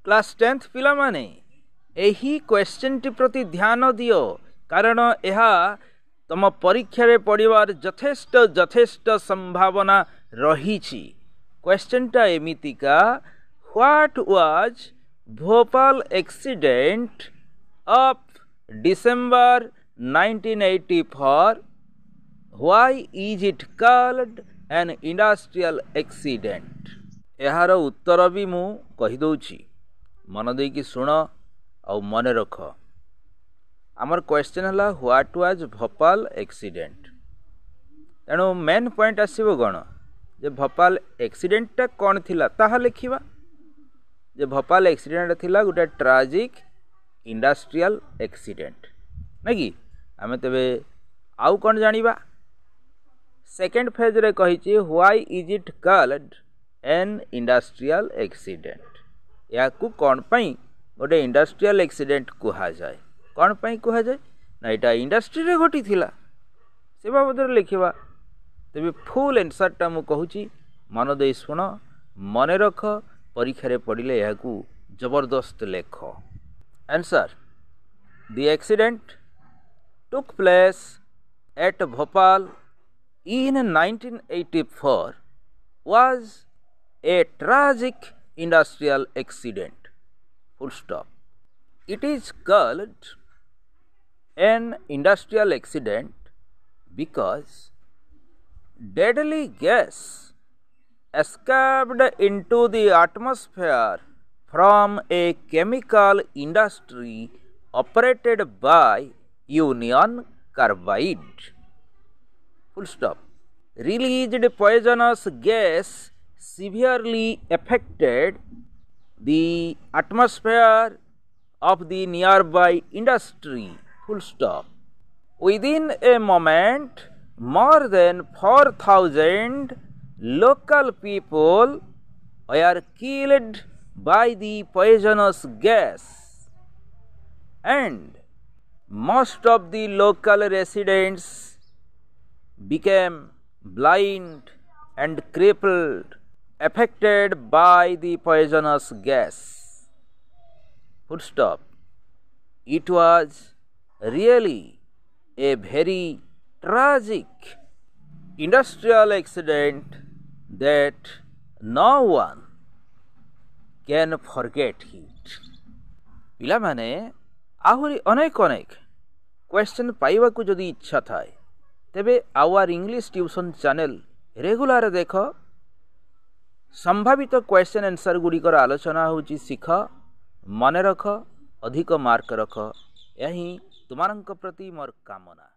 Class 10th पिला माने एही क्वेश्चन टी प्रति ध्यान दियो कारण यह तुम परीक्षा रे पढ़िबार यथेष्ट संभावना रही क्वेश्चन टा एमितिका what was Bhopal accident of December 1984 why is it called an industrial accident. यार उत्तर भी मु कहि दउछि मन दे कि सुन आ मन रख। आमर क्वेश्चन हला व्हाट वाज भोपाल एक्सीडेंट तेणु मेन पॉइंट आसीबो गण जे भोपाल एक्सीडेंट कौन थिला ताहा लिखिबा जे भोपाल एक्सीडेंट थिला गोटे ट्राजिक इंडस्ट्रियल एक्सीडेंट ना कि आमे तबे आउ कौन जानिबा सेकेंड फेज रे कहिछि why is it called an industrial accident या कु कौन पई गोटे इंडस्ट्रियल एक्सीडेंट कुहा जाए कौन पई कुहा जाए ना एटा इंडस्ट्री रे घटी थिला से बाबद लिखिबा तेबे फुल आंसर टा मु कहूची मन दे सुन मन रख परीक्षा रे पढ़िले या कु जबरदस्त लेख। Answer the accident took place at Bhopal in 1984 was a tragic industrial accident. Full stop. It is called an industrial accident because deadly gas escaped into the atmosphere from a chemical industry operated by Union Carbide. Full stop. Released poisonous gas severely affected the atmosphere of the nearby industry. Full stop. Within a moment, more than 4,000 local people were killed by the poisonous gas, and most of the local residents became blind and crippled, affected by the poisonous gas. Full stop. It was really a very tragic industrial accident that no one can forget it. पिला माने आहुरी अनेक question पाइबा को जदि इच्छा थाए तेबे our English tuition channel regular देख संभावित क्वेश्चन आंसर गुड़िकर आलोचना होची शिख मन रख अधिक मार्क रख यही तुमारंक प्रति मोर कामना।